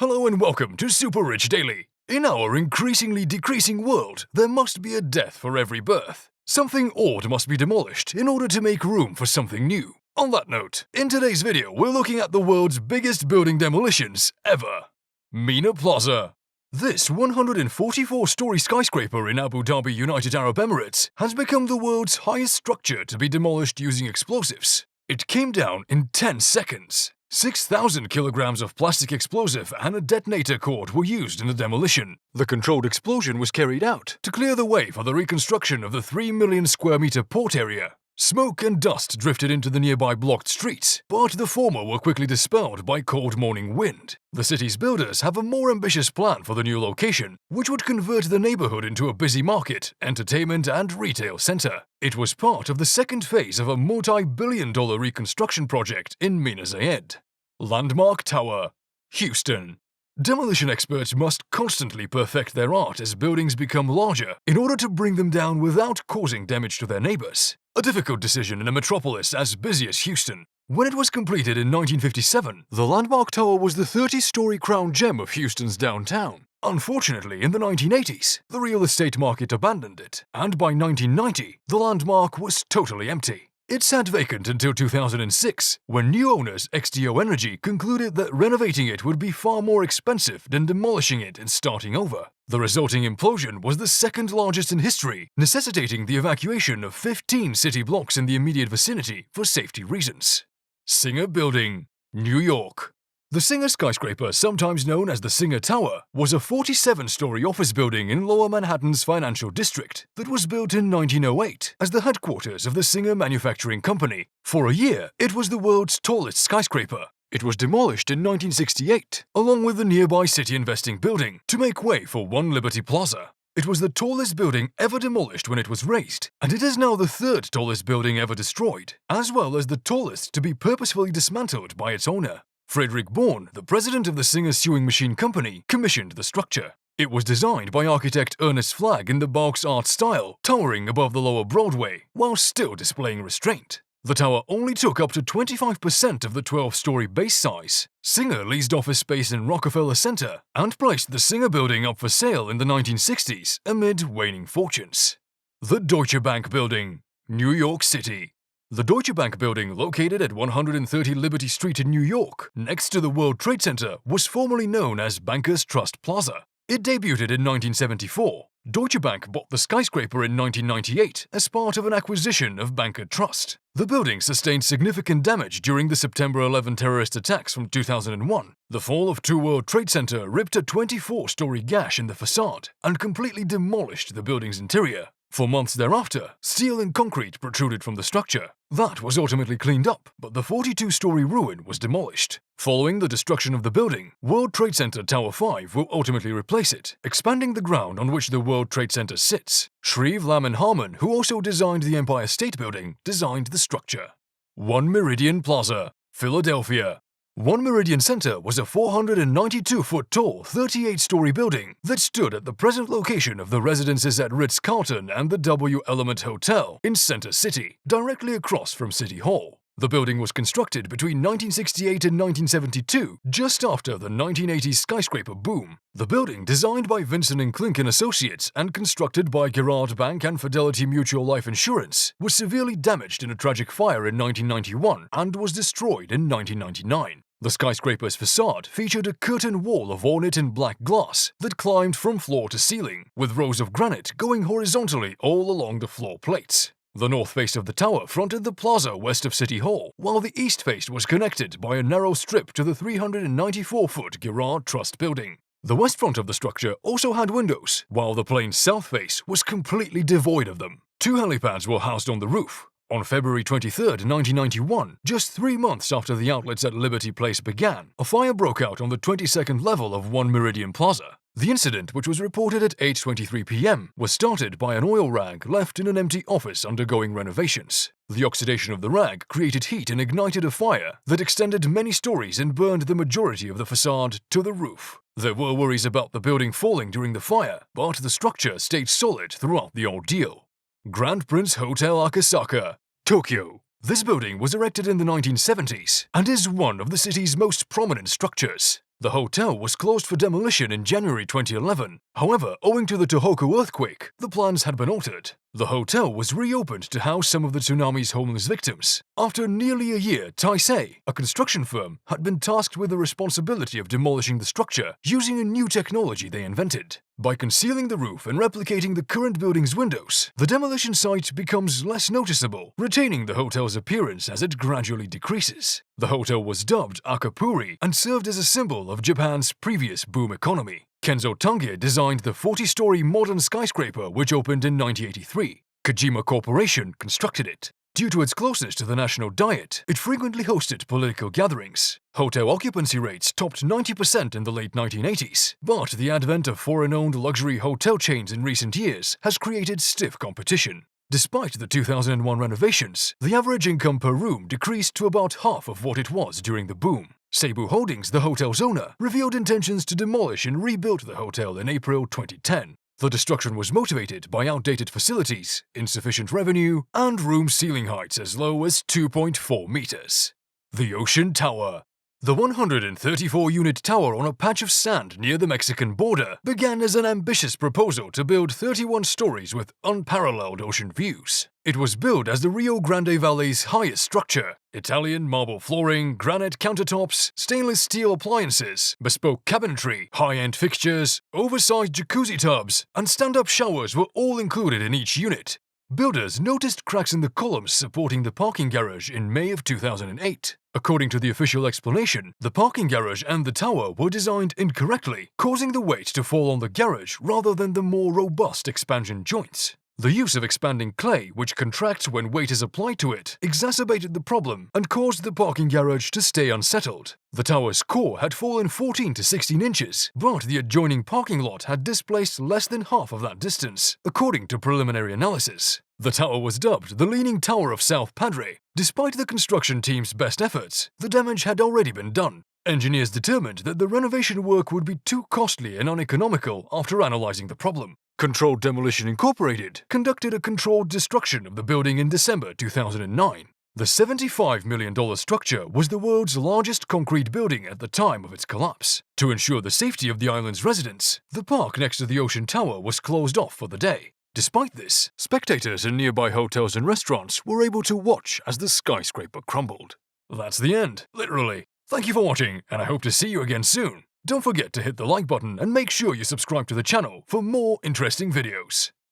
Hello and welcome to Super Rich Daily. In our increasingly decreasing world, there must be a death for every birth. Something old must be demolished in order to make room for something new. On that note, in today's video, we're looking at the world's biggest building demolitions ever. Mina Plaza. This 144-story skyscraper in Abu Dhabi, United Arab Emirates, has become the world's highest structure to be demolished using explosives. It came down in 10 seconds. 6,000 kilograms of plastic explosive and a detonator cord were used in the demolition. The controlled explosion was carried out to clear the way for the reconstruction of the 3 million square meter port area. Smoke and dust drifted into the nearby blocked streets, but the former were quickly dispelled by cold morning wind. The city's builders have a more ambitious plan for the new location, which would convert the neighborhood into a busy market, entertainment and retail center. It was part of the second phase of a multi-billion-dollar reconstruction project in Mina Zayed. Landmark Tower, Houston. Demolition experts must constantly perfect their art as buildings become larger in order to bring them down without causing damage to their neighbors. A difficult decision in a metropolis as busy as Houston. When it was completed in 1957, the Landmark Tower was the 30-story crown gem of Houston's downtown. Unfortunately, in the 1980s, the real estate market abandoned it, and by 1990, the landmark was totally empty. It sat vacant until 2006, when new owners XDO Energy concluded that renovating it would be far more expensive than demolishing it and starting over. The resulting implosion was the second largest in history, necessitating the evacuation of 15 city blocks in the immediate vicinity for safety reasons. Singer Building, New York. The Singer skyscraper, sometimes known as the Singer Tower, was a 47-story office building in Lower Manhattan's financial district that was built in 1908 as the headquarters of the Singer Manufacturing Company. For a year, it was the world's tallest skyscraper. It was demolished in 1968, along with the nearby City Investing building, to make way for One Liberty Plaza. It was the tallest building ever demolished when it was razed, and it is now the third tallest building ever destroyed, as well as the tallest to be purposefully dismantled by its owner. Frederick Bourne, the president of the Singer Sewing Machine Company, commissioned the structure. It was designed by architect Ernest Flagg in the box art style, towering above the lower Broadway, while still displaying restraint. The tower only took up to 25% of the 12-story base size. Singer leased office space in Rockefeller Center and placed the Singer building up for sale in the 1960s amid waning fortunes. The Deutsche Bank Building, New York City. The Deutsche Bank building, located at 130 Liberty Street in New York, next to the World Trade Center, was formerly known as Bankers Trust Plaza. It debuted in 1974. Deutsche Bank bought the skyscraper in 1998 as part of an acquisition of Banker Trust. The building sustained significant damage during the September 11 terrorist attacks from 2001. The fall of 2 World Trade Center ripped a 24-story gash in the facade and completely demolished the building's interior. For months thereafter, steel and concrete protruded from the structure. That was ultimately cleaned up, but the 42-story ruin was demolished. Following the destruction of the building, World Trade Center Tower 5 will ultimately replace it, expanding the ground on which the World Trade Center sits. Shreve Laman Harmon, who also designed the Empire State Building, designed the structure. One Meridian Plaza, Philadelphia. One Meridian Center was a 492-foot-tall, 38-story building that stood at the present location of the residences at Ritz-Carlton and the W Element Hotel in Center City, directly across from City Hall. The building was constructed between 1968 and 1972, just after the 1980s skyscraper boom. The building, designed by Vincent & Klink & Associates and constructed by Girard Bank and Fidelity Mutual Life Insurance, was severely damaged in a tragic fire in 1991 and was destroyed in 1999. The skyscraper's facade featured a curtain wall of ornate and black glass that climbed from floor to ceiling, with rows of granite going horizontally all along the floor plates. The north face of the tower fronted the plaza west of City Hall, while the east face was connected by a narrow strip to the 394-foot Girard Trust building. The west front of the structure also had windows, while the plain south face was completely devoid of them. 2 helipads were housed on the roof. On February 23, 1991, just 3 months after the outlets at Liberty Place began, a fire broke out on the 22nd level of One Meridian Plaza. The incident, which was reported at 8:23 p.m., was started by an oil rag left in an empty office undergoing renovations. The oxidation of the rag created heat and ignited a fire that extended many stories and burned the majority of the facade to the roof. There were worries about the building falling during the fire, but the structure stayed solid throughout the ordeal. Grand Prince Hotel Akasaka, Tokyo. This building was erected in the 1970s and is one of the city's most prominent structures. The hotel was closed for demolition in January 2011. However, owing to the Tohoku earthquake, the plans had been altered. The hotel was reopened to house some of the tsunami's homeless victims. After nearly a year, Taisei, a construction firm, had been tasked with the responsibility of demolishing the structure using a new technology they invented. By concealing the roof and replicating the current building's windows, the demolition site becomes less noticeable, retaining the hotel's appearance as it gradually decreases. The hotel was dubbed AKApuri and served as a symbol of Japan's previous boom economy. Kenzo Tange designed the 40-story modern skyscraper which opened in 1983. Kojima Corporation constructed it. Due to its closeness to the national diet, it frequently hosted political gatherings. Hotel occupancy rates topped 90% in the late 1980s, but the advent of foreign-owned luxury hotel chains in recent years has created stiff competition. Despite the 2001 renovations, the average income per room decreased to about half of what it was during the boom. Seibu Holdings, the hotel's owner, revealed intentions to demolish and rebuild the hotel in April 2010. The destruction was motivated by outdated facilities, insufficient revenue, and room ceiling heights as low as 2.4 meters. The Ocean Tower. The 134-unit tower on a patch of sand near the Mexican border began as an ambitious proposal to build 31 stories with unparalleled ocean views. It was billed as the Rio Grande Valley's highest structure. Italian marble flooring, granite countertops, stainless steel appliances, bespoke cabinetry, high-end fixtures, oversized jacuzzi tubs, and stand-up showers were all included in each unit. Builders noticed cracks in the columns supporting the parking garage in May of 2008. According to the official explanation, the parking garage and the tower were designed incorrectly, causing the weight to fall on the garage rather than the more robust expansion joints. The use of expanding clay, which contracts when weight is applied to it, exacerbated the problem and caused the parking garage to stay unsettled. The tower's core had fallen 14 to 16 inches, but the adjoining parking lot had displaced less than half of that distance, according to preliminary analysis. The tower was dubbed the Leaning Tower of South Padre. Despite the construction team's best efforts, the damage had already been done. Engineers determined that the renovation work would be too costly and uneconomical after analyzing the problem. Controlled Demolition Incorporated conducted a controlled destruction of the building in December 2009. The $75 million structure was the world's largest concrete building at the time of its collapse. To ensure the safety of the island's residents, the park next to the Ocean Tower was closed off for the day. Despite this, spectators in nearby hotels and restaurants were able to watch as the skyscraper crumbled. That's the end, literally. Thank you for watching, and I hope to see you again soon. Don't forget to hit the like button and make sure you subscribe to the channel for more interesting videos.